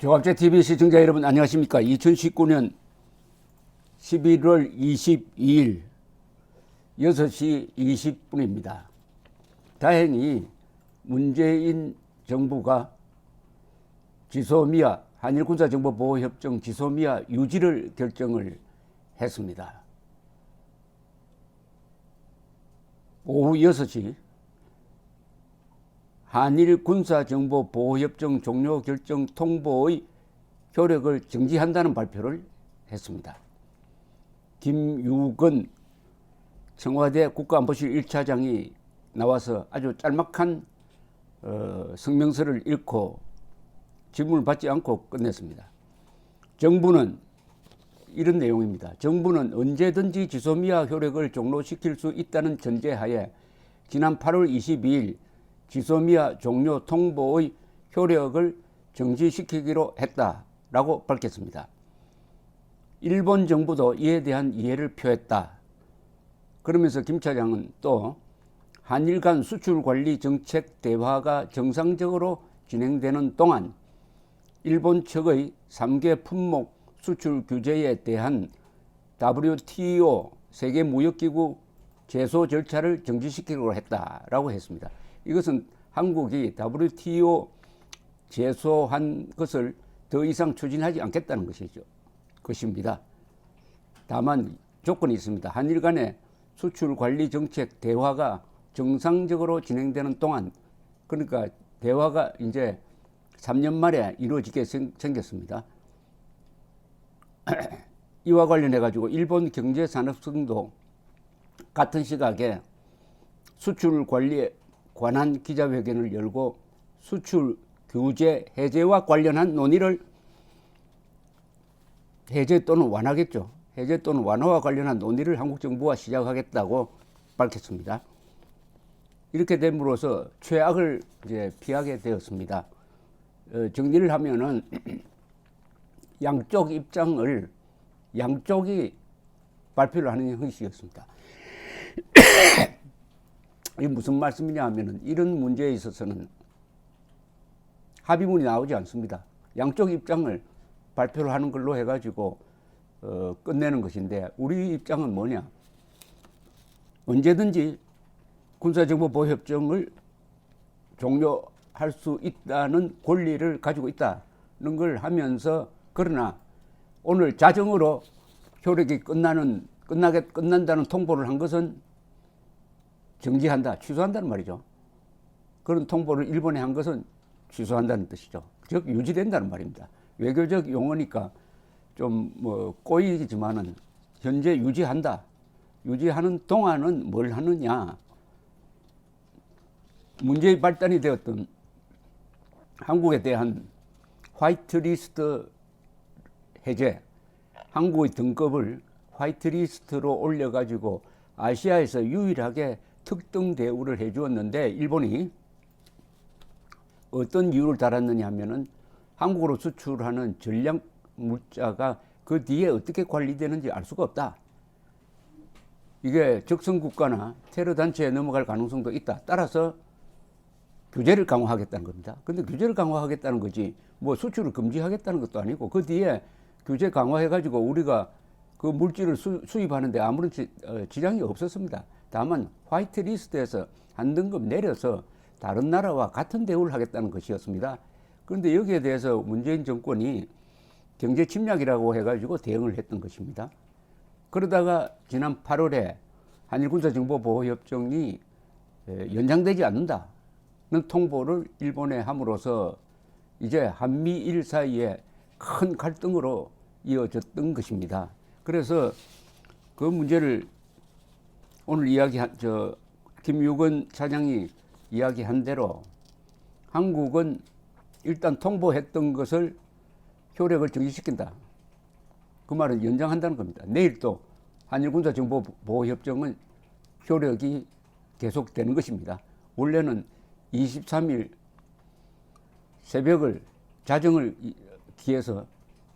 조갑제TV 시청자 여러분 안녕하십니까. 2019년 11월 22일 6시 20분입니다. 다행히 문재인 정부가 지소미아 한일군사정보보호협정 지소미아 유지를 결정을 했습니다. 오후 6시 한일군사정보보호협정 종료 결정 통보의 효력을 정지한다는 발표를 했습니다. 김유건 청와대 국가안보실 1차장이 나와서 아주 짤막한 성명서를 읽고 질문을 받지 않고 끝냈습니다. 정부는 이런 내용입니다. 정부는 언제든지 지소미아 효력을 종료시킬 수 있다는 전제하에 지난 8월 22일 지소미아 종료 통보의 효력을 정지시키기로 했다라고 밝혔습니다. 일본 정부도 이에 대한 이해를 표했다. 그러면서 김 차장은 또 한일 간 수출 관리 정책 대화가 정상적으로 진행되는 동안 일본 측의 3개 품목 수출 규제에 대한 WTO 세계무역기구 제소 절차를 정지시키기로 했다라고 했습니다. 이것은 한국이 WTO 제소한 것을 더 이상 추진하지 않겠다는 것입니다. 다만 조건이 있습니다. 한일 간의 수출 관리 정책 대화가 정상적으로 진행되는 동안, 그러니까 대화가 이제 3년 만에 이루어지게 생겼습니다. 이와 관련해 가지고 일본 경제산업성도 같은 시각에 수출 관리에 관한 기자회견을 열고 수출 규제 해제와 관련한 논의를 해제 또는 완화겠죠. 해제 또는 완화와 관련한 논의를 한국 정부와 시작하겠다고 밝혔습니다. 이렇게 됨으로써 최악을 이제 피하게 되었습니다. 정리를 하면은 양쪽 입장을 양쪽이 발표를 하는 형식이었습니다. 이게 무슨 말씀이냐 하면은 이런 문제에 있어서는 합의문이 나오지 않습니다. 양쪽 입장을 발표를 하는 걸로 해가지고 끝내는 것인데, 우리 입장은 뭐냐? 언제든지 군사정보보호협정을 종료할 수 있다는 권리를 가지고 있다는 걸 하면서, 그러나 오늘 자정으로 효력이 끝난다는 통보를 한 것은 정지한다, 취소한다는 말이죠. 그런 통보를 일본에 한 것은 취소한다는 뜻이죠. 즉 유지된다는 말입니다. 외교적 용어니까 좀 꼬이지만은 현재 유지한다. 유지하는 동안은 뭘 하느냐? 문제의 발단이 되었던 한국에 대한 화이트리스트 해제, 한국의 등급을 화이트리스트로 올려가지고 아시아에서 유일하게 특등 대우를 해주었는데, 일본이 어떤 이유를 달았느냐 하면은 한국으로 수출하는 전략 물자가 그 뒤에 어떻게 관리되는지 알 수가 없다. 이게 적성국가나 테러 단체에 넘어갈 가능성도 있다. 따라서 규제를 강화하겠다는 겁니다. 근데 규제를 강화하겠다는 거지 뭐 수출을 금지하겠다는 것도 아니고, 그 뒤에 규제 강화해가지고 우리가 그 물질을 수입하는데 아무런 지장이 없었습니다. 다만 화이트리스트에서 한 등급 내려서 다른 나라와 같은 대우를 하겠다는 것이었습니다. 그런데 여기에 대해서 문재인 정권이 경제 침략이라고 해가지고 대응을 했던 것입니다. 그러다가 지난 8월에 한일군사정보보호협정이 연장되지 않는다는 통보를 일본에 함으로써 이제 한미일 사이에 큰 갈등으로 이어졌던 것입니다. 그래서 그 문제를 오늘 김유건 차장이 이야기한 대로 한국은 일단 통보했던 것을 효력을 정지시킨다. 그 말은 연장한다는 겁니다. 내일 또 한일군사정보보호협정은 효력이 계속되는 것입니다. 원래는 23일 새벽을 자정을 기해서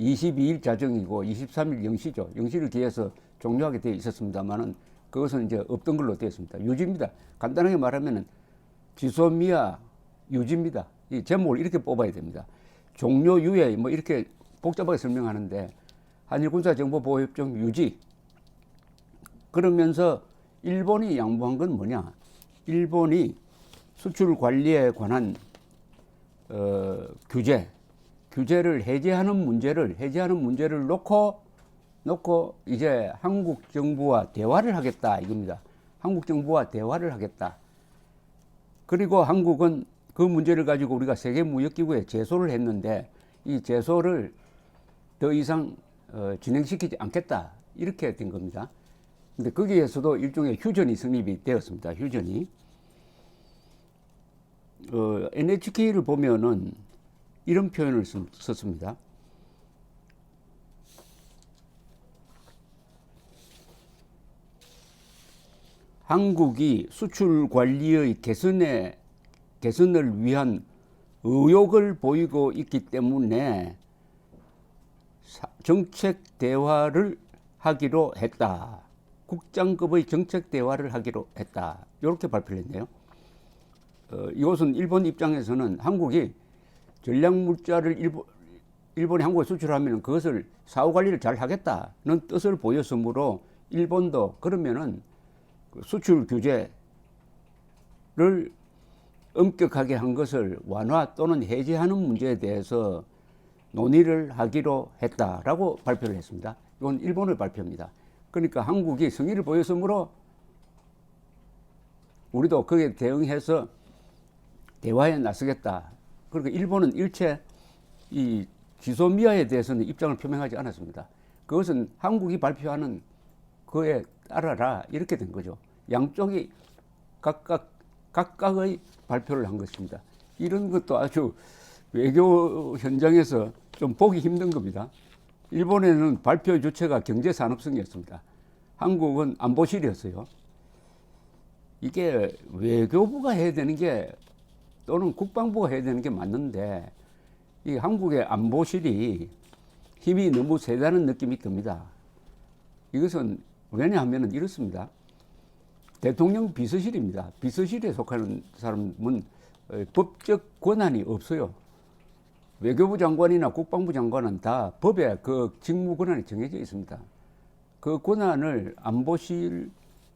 22일 자정이고 23일 0시죠. 0시를 기해서 종료하게 되어 있었습니다만은 그것은 이제 없던 걸로 되어 있습니다. 유지입니다. 간단하게 말하면은 지소미아 유지입니다. 이 제목을 이렇게 뽑아야 됩니다. 종료 유예 뭐 이렇게 복잡하게 설명하는데 한일 군사정보보호협정 유지. 그러면서 일본이 양보한 건 뭐냐? 일본이 수출 관리에 관한 규제를 해제하는 문제를 놓고 이제 한국 정부와 대화를 하겠다 이겁니다. 한국 정부와 대화를 하겠다. 그리고 한국은 그 문제를 가지고 우리가 세계무역기구에 제소를 했는데 이 제소를 더 이상 진행시키지 않겠다 이렇게 된 겁니다. 근데 거기에서도 일종의 휴전이 성립이 되었습니다. 휴전이. NHK를 보면은 이런 표현을 썼습니다. 한국이 수출 관리의 개선을 위한 의욕을 보이고 있기 때문에 정책 대화를 하기로 했다. 국장급의 정책 대화를 하기로 했다. 이렇게 발표를 했네요. 이것은 일본 입장에서는 한국이 전략물자를 일본이 한국에 수출하면 그것을 사후 관리를 잘 하겠다는 뜻을 보였으므로 일본도 그러면은 수출 규제를 엄격하게 한 것을 완화 또는 해제하는 문제에 대해서 논의를 하기로 했다라고 발표를 했습니다. 이건 일본의 발표입니다. 그러니까 한국이 성의를 보였으므로 우리도 거기에 대응해서 대화에 나서겠다. 그러니까 일본은 일체 이 지소미아에 대해서는 입장을 표명하지 않았습니다. 그것은 한국이 발표하는 그에 따라라 이렇게 된 거죠. 양쪽이 각각의 발표를 한 것입니다. 이런 것도 아주 외교 현장에서 좀 보기 힘든 겁니다. 일본에는 발표 주체가 경제산업성이었습니다. 한국은 안보실이었어요. 이게 외교부가 해야 되는 게 또는 국방부가 해야 되는 게 맞는데 이 한국의 안보실이 힘이 너무 세다는 느낌이 듭니다. 이것은 왜냐하면 이렇습니다. 대통령 비서실입니다. 비서실에 속하는 사람은 법적 권한이 없어요. 외교부 장관이나 국방부 장관은 다 법에 그 직무 권한이 정해져 있습니다. 그 권한을 안보실의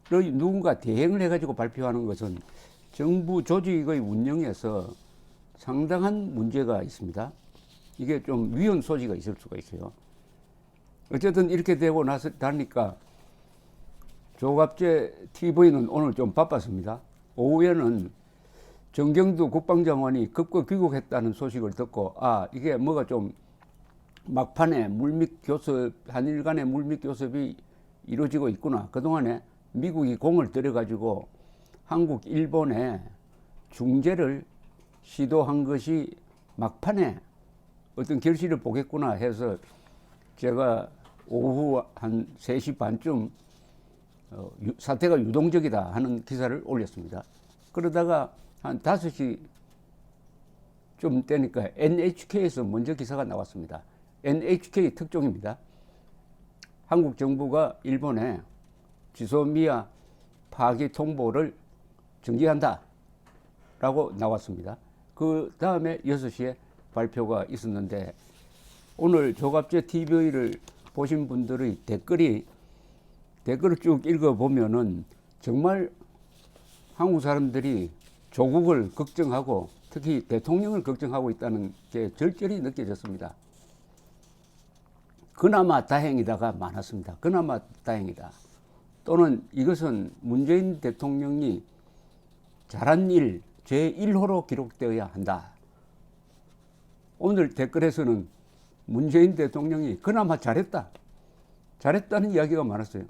누군가 대행을 해가지고 발표하는 것은 정부 조직의 운영에서 상당한 문제가 있습니다. 이게 좀 위헌 소지가 있을 수가 있어요. 어쨌든 이렇게 되고 나니까 조갑재 TV는 오늘 좀 바빴습니다. 오후에는 정경두 국방장관이 급거 귀국했다는 소식을 듣고 이게 뭐가 좀 막판에 물밑 교섭, 한일 간의 물밑 교섭이 이루어지고 있구나. 그동안에 미국이 공을 들여가지고 한국, 일본에 중재를 시도한 것이 막판에 어떤 결실을 보겠구나 해서 제가 오후 한 3시 반쯤 사태가 유동적이다 하는 기사를 올렸습니다. 그러다가 한 5시 좀 되니까 NHK에서 먼저 기사가 나왔습니다. NHK 특종입니다. 한국 정부가 일본에 지소미아 파기 통보를 정지한다 라고 나왔습니다. 그 다음에 6시에 발표가 있었는데 오늘 조갑재 TV를 보신 분들의 댓글을 쭉 읽어보면은 정말 한국 사람들이 조국을 걱정하고 특히 대통령을 걱정하고 있다는 게 절절히 느껴졌습니다. 그나마 다행이다가 많았습니다. 그나마 다행이다. 또는 이것은 문재인 대통령이 잘한 일 제1호로 기록되어야 한다. 오늘 댓글에서는 문재인 대통령이 그나마 잘했다는 이야기가 많았어요.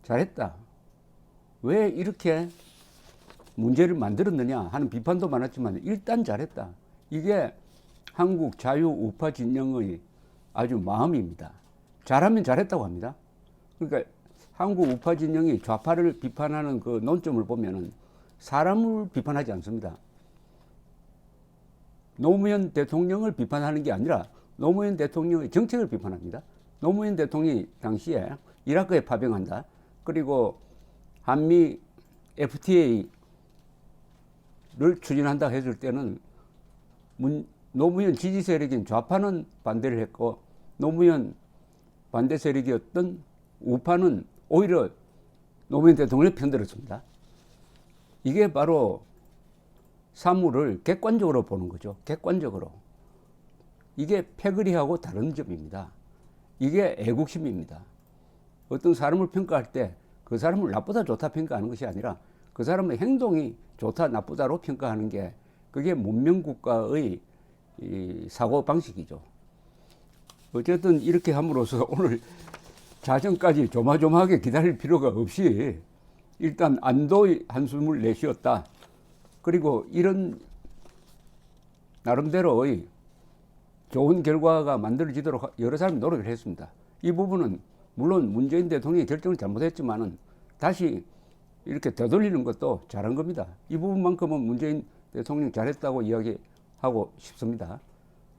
잘했다. 왜 이렇게 문제를 만들었느냐 하는 비판도 많았지만 일단 잘했다. 이게 한국 자유우파 진영의 아주 마음입니다. 잘하면 잘했다고 합니다. 그러니까 한국 우파 진영이 좌파를 비판하는 그 논점을 보면은 사람을 비판하지 않습니다. 노무현 대통령을 비판하는 게 아니라 노무현 대통령의 정책을 비판합니다. 노무현 대통령이 당시에 이라크에 파병한다. 그리고 한미 FTA를 추진한다 했을 때는 노무현 지지 세력인 좌파는 반대를 했고 노무현 반대 세력이었던 우파는 오히려 노무현 대통령을 편들었습니다. 이게 바로 사물을 객관적으로 보는 거죠. 객관적으로. 이게 패거리하고 다른 점입니다. 이게 애국심입니다. 어떤 사람을 평가할 때 그 사람을 나쁘다 좋다 평가하는 것이 아니라 그 사람의 행동이 좋다 나쁘다로 평가하는 게 그게 문명국가의 이 사고방식이죠. 어쨌든 이렇게 함으로써 오늘 자정까지 조마조마하게 기다릴 필요가 없이 일단 안도의 한숨을 내쉬었다. 그리고 이런 나름대로의 좋은 결과가 만들어지도록 여러 사람이 노력을 했습니다. 이 부분은 물론 문재인 대통령이 결정을 잘못했지만은 다시 이렇게 되돌리는 것도 잘한 겁니다. 이 부분만큼은 문재인 대통령 잘했다고 이야기하고 싶습니다.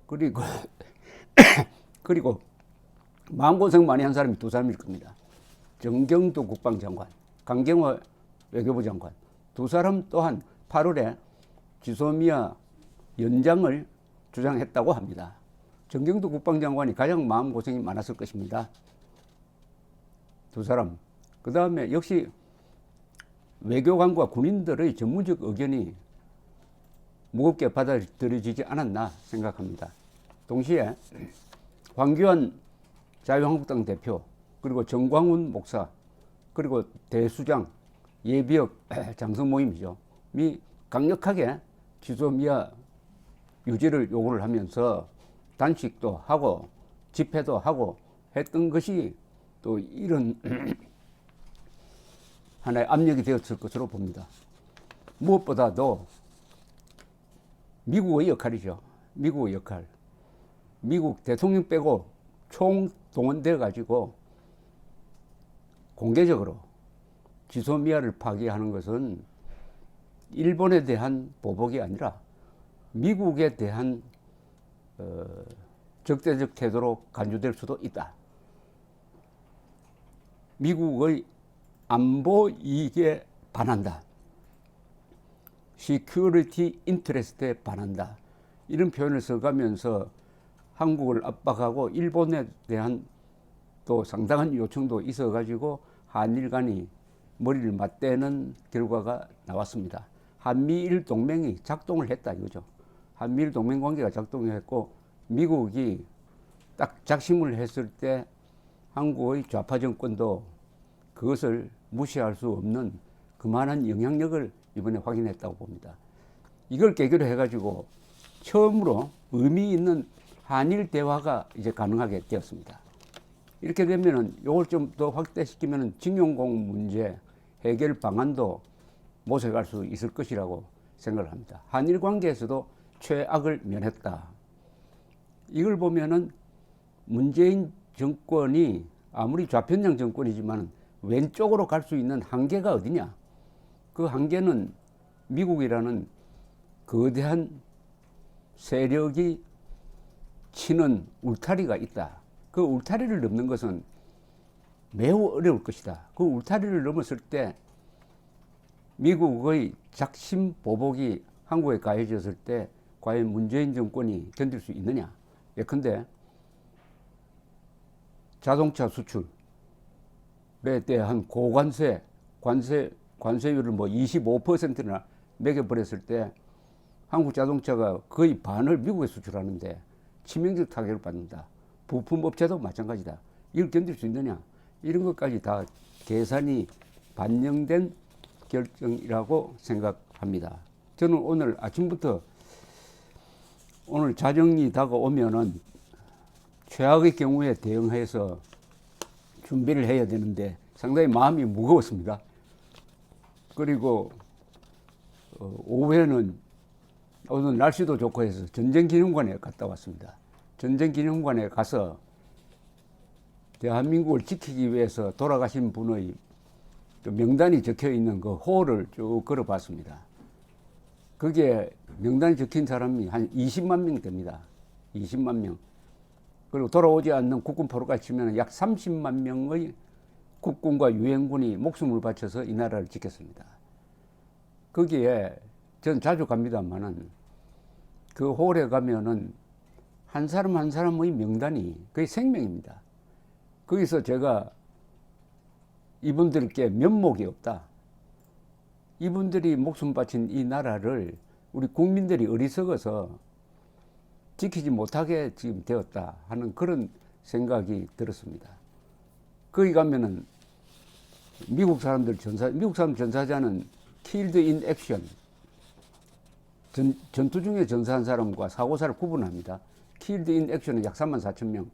그리고 그리고 마음고생 많이 한 사람이 두 사람일 겁니다. 정경도 국방장관, 강경화 외교부 장관 두 사람 또한 8월에 지소미아 연장을 주장했다고 합니다. 정경도 국방장관이 가장 마음고생이 많았을 것입니다. 두 사람. 그 다음에 역시 외교관과 군인들의 전문적 의견이 무겁게 받아들여지지 않았나 생각합니다. 동시에 황교안 자유한국당 대표 그리고 정광훈 목사 그리고 대수장 예비역 장성 모임이죠. 미 강력하게 지소미아 유지를 요구를 하면서 단식도 하고 집회도 하고 했던 것이 또 이런 하나의 압력이 되었을 것으로 봅니다. 무엇보다도 미국의 역할이죠. 미국의 역할. 미국 대통령 빼고 총 동원돼 가지고 공개적으로 지소미아를 파기하는 것은 일본에 대한 보복이 아니라 미국에 대한 적대적 태도로 간주될 수도 있다. 미국의 안보 이익에 반한다. 시큐리티 인트레스트에 반한다. 이런 표현을 써가면서 한국을 압박하고 일본에 대한 또 상당한 요청도 있어가지고 한일 간이 머리를 맞대는 결과가 나왔습니다. 한미일 동맹이 작동을 했다 이거죠. 한미일 동맹 관계가 작동했고 미국이 딱 작심을 했을 때 한국의 좌파 정권도 그것을 무시할 수 없는 그만한 영향력을 이번에 확인했다고 봅니다. 이걸 계기로 해가지고 처음으로 의미 있는 한일 대화가 이제 가능하게 되었습니다. 이렇게 되면은 이걸 좀 더 확대시키면은 징용공 문제 해결 방안도 모색할 수 있을 것이라고 생각을 합니다. 한일 관계에서도 최악을 면했다. 이걸 보면은 문재인 정권이 아무리 좌편향 정권이지만 왼쪽으로 갈 수 있는 한계가 어디냐? 그 한계는 미국이라는 거대한 세력이 치는 울타리가 있다. 그 울타리를 넘는 것은 매우 어려울 것이다. 그 울타리를 넘었을 때 미국의 작심 보복이 한국에 가해졌을 때 과연 문재인 정권이 견딜 수 있느냐? 예컨대 자동차 수출에 대한 고관세, 관세율을 뭐 25%나 매겨버렸을 때 한국 자동차가 거의 반을 미국에 수출하는데 치명적 타격을 받는다. 부품업체도 마찬가지다. 이걸 견딜 수 있느냐? 이런 것까지 다 계산이 반영된 결정이라고 생각합니다. 저는 오늘 아침부터 오늘 자정이 다가오면은 최악의 경우에 대응해서 준비를 해야 되는데 상당히 마음이 무거웠습니다. 그리고 오후에는 오늘 날씨도 좋고 해서 전쟁기념관에 갔다 왔습니다. 전쟁기념관에 가서 대한민국을 지키기 위해서 돌아가신 분의 명단이 적혀 있는 그 호를 쭉 걸어봤습니다. 그게 명단이 적힌 사람이 한 20만 명 됩니다. 20만 명. 그리고 돌아오지 않는 국군 포로까지 치면 약 30만 명의 국군과 유엔군이 목숨을 바쳐서 이 나라를 지켰습니다. 거기에 전 자주 갑니다만은 그 홀에 가면은 한 사람 한 사람의 명단이 거의 생명입니다. 거기서 제가 이분들께 면목이 없다. 이분들이 목숨 바친 이 나라를 우리 국민들이 어리석어서 지키지 못하게 지금 되었다 하는 그런 생각이 들었습니다. 거기 가면은 미국 사람 전사자는 killed in action. 전투 중에 전사한 사람과 사고사를 구분합니다. killed in action은 약 34,000명.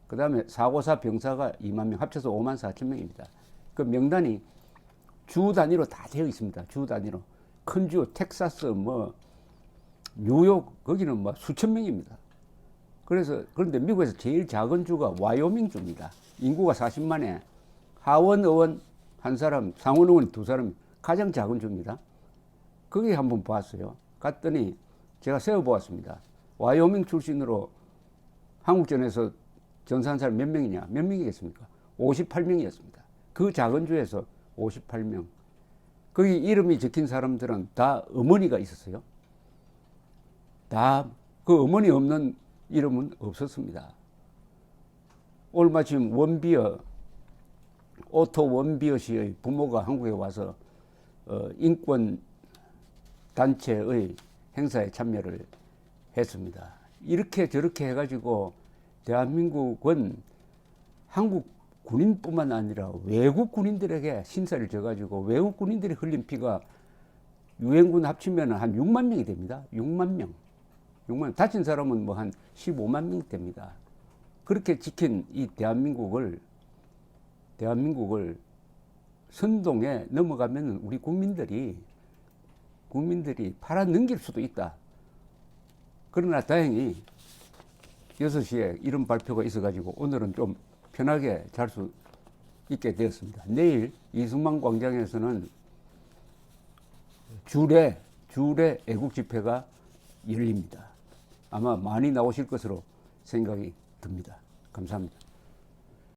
그 다음에 사고사 병사가 2만 명, 합쳐서 5만 4천 명입니다. 그 명단이 주 단위로 다 되어 있습니다. 주 단위로. 큰 주, 텍사스, 뉴욕, 거기는 수천 명입니다. 그런데 미국에서 제일 작은 주가 와이오밍 주입니다. 인구가 40만에 하원 의원 한 사람, 상원 의원 두 사람, 가장 작은 주입니다. 거기 한번 봤어요. 갔더니 제가 세어보았습니다. 와이오밍 출신으로 한국전에서 전사한 사람 몇 명이냐? 몇 명이겠습니까? 58명이었습니다. 그 작은 주에서 58명. 거기 이름이 적힌 사람들은 다 어머니가 있었어요. 다 그 어머니 없는 이름은 없었습니다. 오늘 마침 오토 원비어 씨의 부모가 한국에 와서 인권 단체의 행사에 참여를 했습니다. 이렇게 저렇게 해가지고 대한민국은 한국 군인뿐만 아니라 외국 군인들에게 신세를 져가지고 외국 군인들이 흘린 피가 유엔군 합치면 한 6만 명이 됩니다. 6만 명. 다친 사람은 한 15만 명 됩니다. 그렇게 지킨 이 대한민국을 선동에 넘어가면 우리 국민들이 팔아넘길 수도 있다. 그러나 다행히 6시에 이런 발표가 있어가지고 오늘은 좀 편하게 잘 수 있게 되었습니다. 내일 이승만 광장에서는 주례 애국 집회가 열립니다. 아마 많이 나오실 것으로 생각이 듭니다. 감사합니다.